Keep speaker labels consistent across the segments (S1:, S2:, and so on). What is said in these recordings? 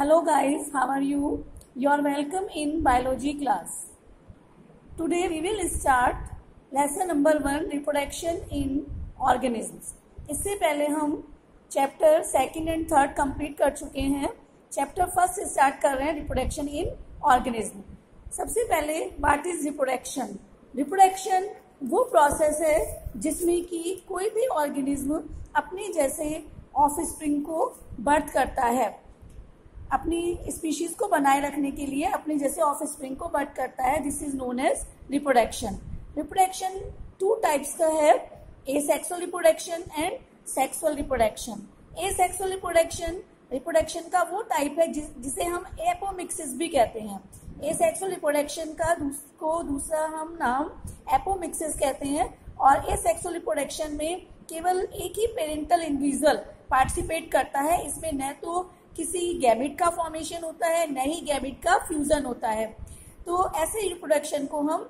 S1: Hello guys, how are you? You are welcome in biology class. Today we will start lesson number 1 reproduction in organisms. इससे पहले हम chapter second and third complete कर चुके हैं. Chapter first से start कर रहे हैं रिप्रोडक्शन इन ऑर्गेनिज्म. सबसे पहले व्हाट इज रिप्रोडक्शन? रिप्रोडक्शन वो प्रोसेस है जिसमें कि कोई भी ऑर्गेनिज्म अपने जैसे ऑफस्प्रिंग को बर्थ करता है. अपनी स्पीशीज को बनाए रखने के लिए अपने जैसे ऑफस्प्रिंग को बर्थ करता है. This is known as reproduction. Reproduction two types का है, asexual reproduction and sexual reproduction. Asexual reproduction का वो टाइप है जिसे हम एपोमिक्सिस भी कहते हैं. एसेक्सुअल रिप्रोडक्शन का दूसरा हम नाम एपोमिक्सिस कहते हैं. और एसेक्सुअल रिप्रोडक्शन में केवल एक ही पेरेंटल इंडिविजुअल पार्टिसिपेट करता है. इसमें न तो किसी गैमेट का फॉर्मेशन होता है, न ही गैमेट का फ्यूजन होता है. तो ऐसे रिप्रोडक्शन को हम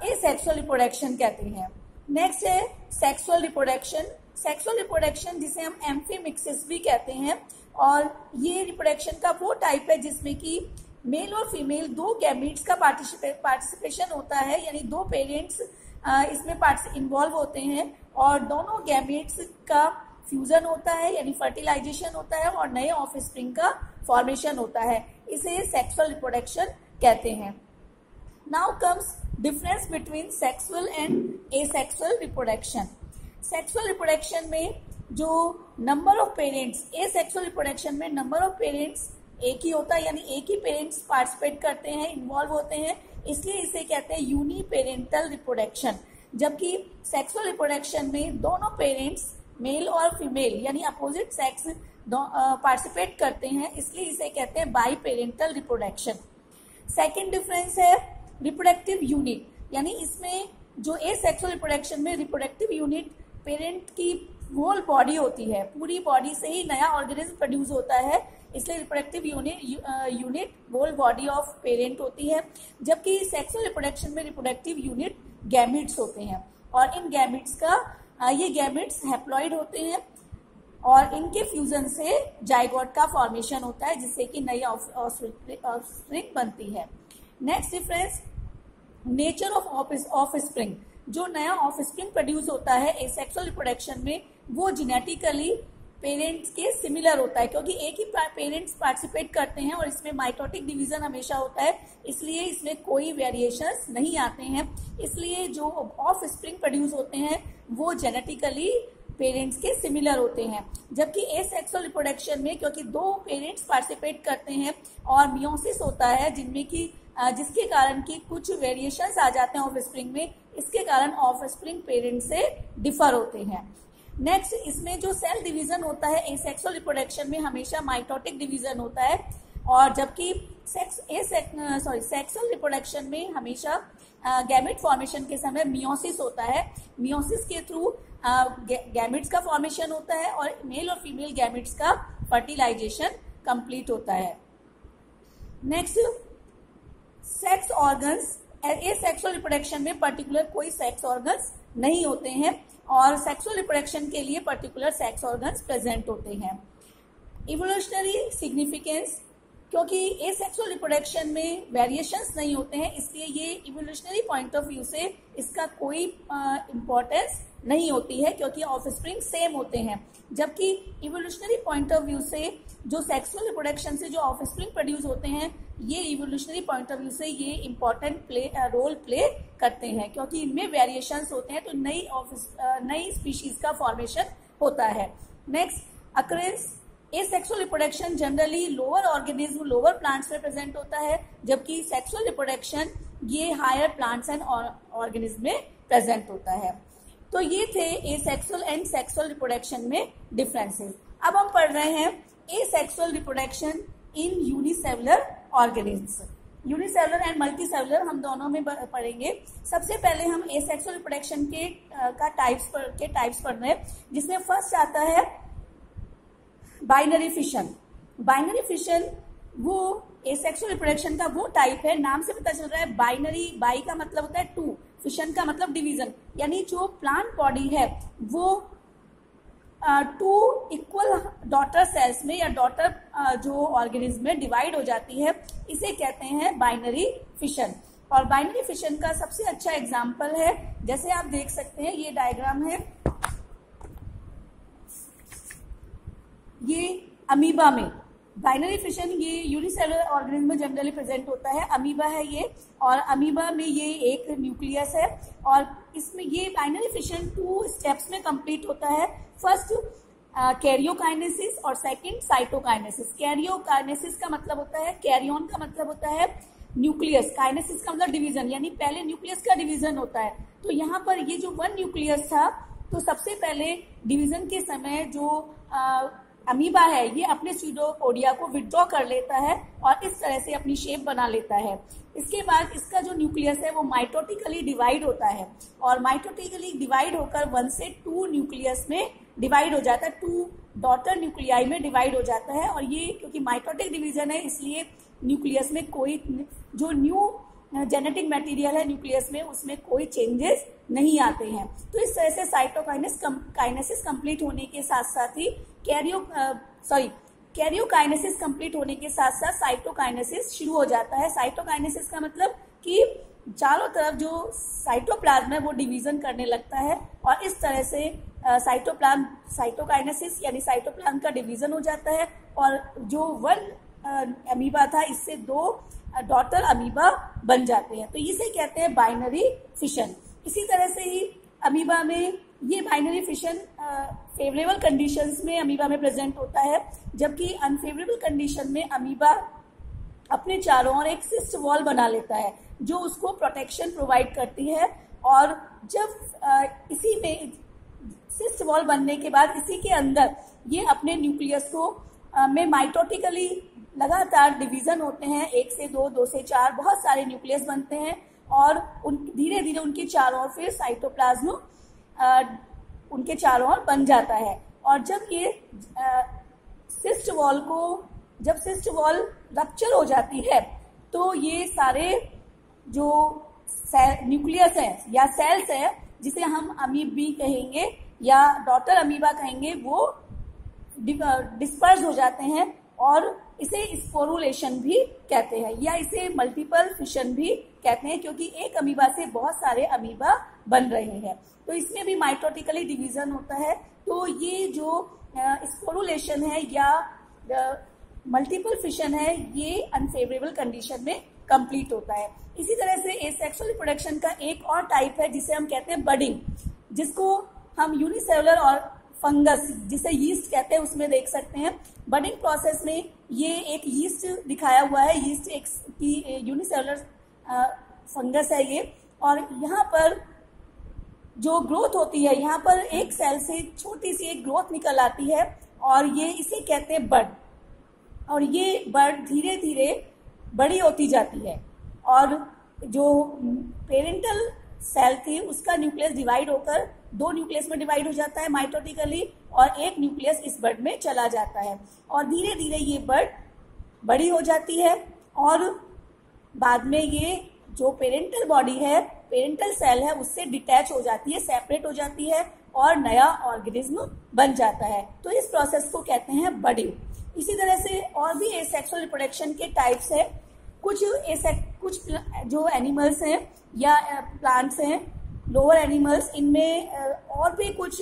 S1: एसेक्सुअल रिप्रोडक्शन कहते हैं. नेक्स्ट है सेक्सुअल रिप्रोडक्शन. सेक्सुअल रिप्रोडक्शन जिसे हम एम्फीमिक्सिस भी कहते हैं. और ये रिप्रोडक्शन का वो टाइप है जिसमें कि मेल और फीमेल दो गैमेट्स का पार्टिसिपेशन होता है, यानी दो पेरेंट्स इसमें इन्वॉल्व होते हैं और दोनों गैमेट्स का फ्यूजन होता है, यानी फर्टिलाइजेशन होता है और नए ऑफस्प्रिंग का फॉर्मेशन होता है. इसे सेक्सुअल रिप्रोडक्शन कहते हैं. Now comes difference between sexual and asexual reproduction. Sexual reproduction में जो number of parents, asexual reproduction में नंबर ऑफ पेरेंट्स एक ही होता है, यानी एक ही पेरेंट्स पार्टिसिपेट करते हैं, इन्वॉल्व होते हैं, इसलिए इसे कहते हैं यूनिपेरेंटल रिप्रोडक्शन. जबकि सेक्सुअल रिप्रोडक्शन में दोनों पेरेंट्स मेल और फीमेल यानी अपोजिट सेक्स पार्टिसिपेट करते हैं, इसलिए इसे कहते हैं by parental reproduction. Second difference है रिप्रोडक्टिव यूनिट, यानी इसमें जो एसेक्सुअल रिप्रोडक्शन में रिप्रोडक्टिव यूनिट पेरेंट की होल बॉडी होती है, पूरी बॉडी से ही नया ऑर्गेनिज्म प्रोड्यूस होता है, इसलिए reproductive unit whole body of parent होती है. जबकि सेक्सुअल रिप्रोडक्शन में रिप्रोडक्टिव यूनिट गैमेट्स होते हैं और इन गैमेट्स का ये गैमेट्स हैप्लॉइड होते हैं और इनके फ्यूजन से जाइगोट का फॉर्मेशन होता है, जिससे कि नई ऑफस्प्रिंग बनती है. Next difference nature of offspring. जो नया ऑफस्प्रिंग प्रोड्यूस होता है एसेक्सुअल रिप्रोडक्शन में वो जेनेटिकली पेरेंट्स के सिमिलर होता है, क्योंकि एक ही पेरेंट्स पार्टिसिपेट करते हैं और इसमें माइटोटिक डिवीजन हमेशा होता है, इसलिए इसमें कोई वेरिएशंस नहीं आते हैं. इसलिए जो ऑफ स्प्रिंग प्रोड्यूस होते हैं वो जेनेटिकली पेरेंट्स के सिमिलर होते हैं. जबकि एसेक्सुअल रिप्रोडक्शन में क्योंकि दो पेरेंट्स पार्टिसिपेट करते हैं और मियोसिस होता है जिनमें कि जिसके कारण की कुछ वेरिएशंस आ जाते हैं ऑफ स्प्रिंग में, इसके कारण ऑफ स्प्रिंग पेरेंट से डिफर होते हैं. नेक्स्ट इसमें जो सेल डिवीजन होता है एसेक्सुअल रिप्रोडक्शन में हमेशा माइटोटिक डिवीजन होता है, और जबकि सेक्सुअल रिप्रोडक्शन में हमेशा गैमेट फॉर्मेशन के समय मियोसिस होता है. मियोसिस के थ्रू गैमेट्स का फॉर्मेशन होता है और मेल और फीमेल गैमेट्स का फर्टिलाइजेशन कंप्लीट होता है. Next sex organs. Asexual reproduction में पर्टिकुलर कोई सेक्स ऑर्गन्स नहीं होते हैं और सेक्सुअल रिप्रोडक्शन के लिए पर्टिकुलर सेक्स ऑर्गन्स प्रेजेंट होते हैं. Evolutionary significance. क्योंकि एसेक्सुअल रिप्रोडक्शन में वेरिएशंस नहीं होते हैं, इसलिए ये इवोल्यूशनरी पॉइंट ऑफ व्यू से इसका कोई इम्पोर्टेंस नहीं होती है, क्योंकि ऑफस्प्रिंग सेम होते हैं. जबकि इवोल्यूशनरी पॉइंट ऑफ व्यू से जो सेक्सुअल रिप्रोडक्शन से जो ऑफस्प्रिंग प्रोड्यूस होते हैं, ये इवोल्यूशनरी पॉइंट ऑफ व्यू से ये इम्पोर्टेंट रोल प्ले करते हैं, क्योंकि इनमें वेरिएशंस होते हैं, तो नई स्पीशीज का फॉर्मेशन होता है. Next occurrence. Asexual reproduction generally lower organism, lower plants में प्रेजेंट होता है, जबकि सेक्सुअल रिप्रोडक्शन ये हायर प्लांट्स एंड ऑर्गेनिज्म में प्रेजेंट होता है. तो ये थे एसेक्सुअल एंड सेक्सुअल रिप्रोडक्शन में डिफरेंसेस. अब हम पढ़ रहे हैं asexual reproduction in unicellular organism. Unicellular and multicellular हम दोनों में पढ़ेंगे. सबसे पहले हम एसेक्सुअल रिप्रोडक्शन के टाइप्स पढ़ रहे हैं, जिसमें फर्स्ट आता है बाइनरी फिशन. बाइनरी फिशन वो एसेक्सुअल रिप्रोडक्शन का वो टाइप है, नाम से पता चल रहा है बाइनरी. बाई का मतलब होता है टू, फिशन का मतलब डिवीजन, यानी जो प्लांट बॉडी है वो टू इक्वल डॉटर सेल्स में या डॉटर जो ऑर्गेनिज्म में डिवाइड हो जाती है, इसे कहते हैं बाइनरी फिशन। और बाइनरी फिशन का सबसे अच्छा एग्जाम्पल है, जैसे आप देख सकते हैं ये डायग्राम है, ये अमीबा में बाइनरी फिशन, ये यूनिसेलुलर ऑर्गेनिज्म में जनरली प्रेजेंट होता है। अमीबा है ये, और अमीबा में ये एक न्यूक्लियस है, और इसमें ये बाइनरी फिशन 2 स्टेप्स में कंप्लीट होता है। फर्स्ट कैरियोकाइनेसिस और सेकंड साइटोकाइनेसिस। कैरियोकाइनेसिस का मतलब होता है, कैरियन का मतलब होता है न्यूक्लियस, काइनेसिस का मतलब डिवीजन, यानी पहले न्यूक्लियस का डिवीजन होता है। तो यहाँ पर ये जो 1 न्यूक्लियस था, तो सबसे पहले डिवीजन के समय जो अमीबा है ये अपने स्यूडोपोडिया को विड्रॉ कर लेता है और इस तरह से अपनी शेप बना लेता है। इसके बाद इसका जो न्यूक्लियस है वो माइटोटिकली डिवाइड होता है, और माइटोटिकली डिवाइड होकर 1 से 2 न्यूक्लियस में डिवाइड हो जाता है, 2 डॉटर न्यूक्लियाई में डिवाइड हो जाता है। और ये क्योंकि माइटोटिक डिवीजन है, इसलिए न्यूक्लियस में कोई जो न्यू जेनेटिक मटेरियल है न्यूक्लियस में, उसमें कोई चेंजेस नहीं आते हैं। तो इस तरह से साइटोकाइनेसिस कंप्लीट होने के साथ साथ ही कैरियोकाइनेसिस कंप्लीट होने के साथ साथ साइटोकाइनेसिस शुरू हो जाता है। साइटोकाइनेसिस का मतलब कि चारों तरफ जो साइटोप्लाज्म है वो डिवीजन करने लगता है, और इस तरह से साइटोकाइनेसिस यानी साइटोप्लाज्म का डिवीजन हो जाता है, और जो 1 अमीबा था इससे 2 डॉटर अमीबा बन जाते हैं। तो इसे कहते हैं बाइनरी फिशन। इसी तरह से ही अमीबा में ये बाइनरी फिशन फेवरेबल कंडीशंस में अमीबा में प्रेजेंट होता है, जबकि अनफेवरेबल कंडीशन में अमीबा अपने चारों ओर एक सिस्ट वॉल बना लेता है जो उसको प्रोटेक्शन प्रोवाइड करती है। और जब इसी में सिस्ट वॉल बनने के बाद इसी के अंदर ये अपने न्यूक्लियस को में माइटोटिकली लगातार डिवीजन होते हैं, 1 से 2, 2 से 4, बहुत सारे न्यूक्लियस बनते हैं, और धीरे धीरे उनके चारों ओर फिर साइटोप्लाज्म उनके चारों ओर बन जाता है। और जब ये सिस्ट वॉल रप्चर हो जाती है, तो ये सारे जो न्यूक्लियस है या सेल्स है, जिसे हम अमीबी कहेंगे या डॉटर अमीबा कहेंगे, वो डिस्पर्स हो जाते हैं, और इसे स्पोरुलेशन भी कहते हैं, या इसे मल्टीपल फिशन भी कहते हैं, क्योंकि एक अमीबा से बहुत सारे अमीबा बन रहे हैं। तो इसमें भी माइटोटिकली डिवीजन होता है। तो ये जो स्पोरुलेशन है या मल्टीपल फिशन है, ये अनफेवरेबल कंडीशन में कंप्लीट होता है। इसी तरह से एसेक्सुअल रिप्रोडक्शन का एक और टाइप है जिसे हम कहते हैं बडिंग, जिसको हम यूनिसेलुलर और फंगस जिसे यीस्ट कहते हैं उसमें देख सकते हैं। बडिंग प्रोसेस में ये एक यीस्ट दिखाया हुआ है, यीस्ट एक की यूनिसेलुलर फंगस है ये, और यहाँ पर जो ग्रोथ होती है, यहाँ पर एक सेल से छोटी सी एक ग्रोथ निकल आती है, और ये इसे कहते हैं बड, और ये बड धीरे धीरे बड़ी होती जाती है, और जो पेरेंटल सेल थी उसका न्यूक्लियस डिवाइड होकर 2 न्यूक्लियस में डिवाइड हो जाता है माइटोटिकली, और एक न्यूक्लियस इस बड में चला जाता है, और धीरे धीरे ये बड बड़ी हो जाती है, और बाद में ये जो पेरेंटल बॉडी है, पेरेंटल सेल है, उससे डिटैच हो जाती है, सेपरेट हो जाती है, और नया ऑर्गेनिज्म बन जाता है। तो इस प्रोसेस को कहते हैं बडिंग। इसी तरह से और भी एसेक्सुअल रिप्रोडक्शन के टाइप्स है। कुछ जो एनिमल्स हैं या प्लांट्स हैं, लोअर एनिमल्स, इनमें और भी कुछ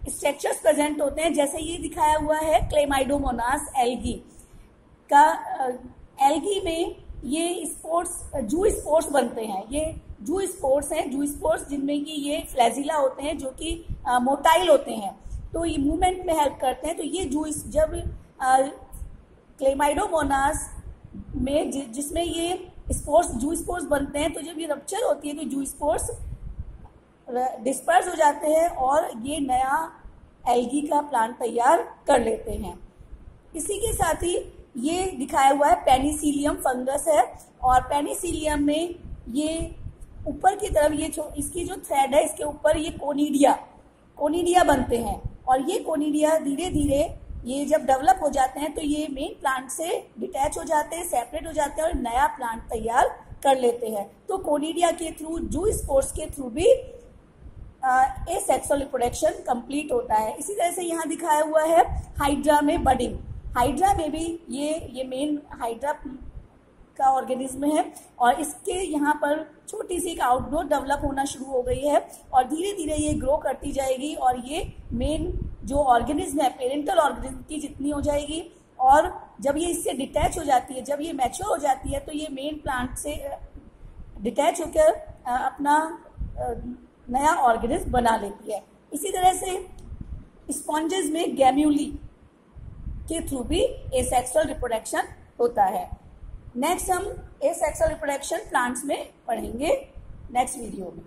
S1: स्ट्रक्चर्स प्रेजेंट होते हैं, जैसे ये दिखाया हुआ है क्लेमाइडोमोनास एल्गी का। एल्गी में ये जू स्पोर्स बनते हैं, ये जू स्पोर्स हैं, जू स्पोर्स जिनमें कि ये फ्लैजिला होते हैं जो कि मोटाइल होते हैं, तो ये मूवमेंट में हेल्प करते हैं। तो ये जब क्लेमाइडोमोनास में जिसमें ये जू स्पोर्स बनते हैं, तो जब ये रप्चर होती है तो जू स्पोर्स डिस्पर्स हो जाते हैं और ये नया एल्गी का प्लांट तैयार कर लेते हैं। इसी के साथ ही ये दिखाया हुआ है पेनिसिलियम फंगस है, और पेनिसिलियम में ये ऊपर की तरफ ये इसकी जो थ्रेड है इसके ऊपर ये कोनिडिया बनते हैं, और ये कोनिडिया धीरे धीरे ये जब डेवलप हो जाते हैं तो ये मेन प्लांट से डिटैच हो जाते हैं, सेपरेट हो जाते हैं और नया प्लांट तैयार कर लेते हैं। तो कोनिडिया के थ्रू, जू स्पोर्स के थ्रू भी एसेक्सुअल रिप्रोडक्शन कंप्लीट होता है। इसी तरह से यहाँ दिखाया हुआ है हाइड्रा में बडिंग। हाइड्रा में भी ये मेन हाइड्रा का ऑर्गेनिज्म है और इसके यहाँ पर छोटी सी एक आउटग्रोथ डेवलप होना शुरू हो गई है और धीरे धीरे ये ग्रो करती जाएगी और ये मेन जो ऑर्गेनिज्म है पेरेंटल ऑर्गेनिज्म की जितनी हो जाएगी और जब ये इससे डिटैच हो जाती है, जब ये मैच्योर हो जाती है तो ये मेन प्लांट से डिटैच होकर अपना नया ऑर्गेनिज्म बना लेती है। इसी तरह से स्पॉन्जेस में गैम्यूली के थ्रू भी एसेक्सुअल रिप्रोडक्शन होता है। नेक्स्ट हम एसेक्सुअल रिप्रोडक्शन प्लांट्स में पढ़ेंगे नेक्स्ट वीडियो में।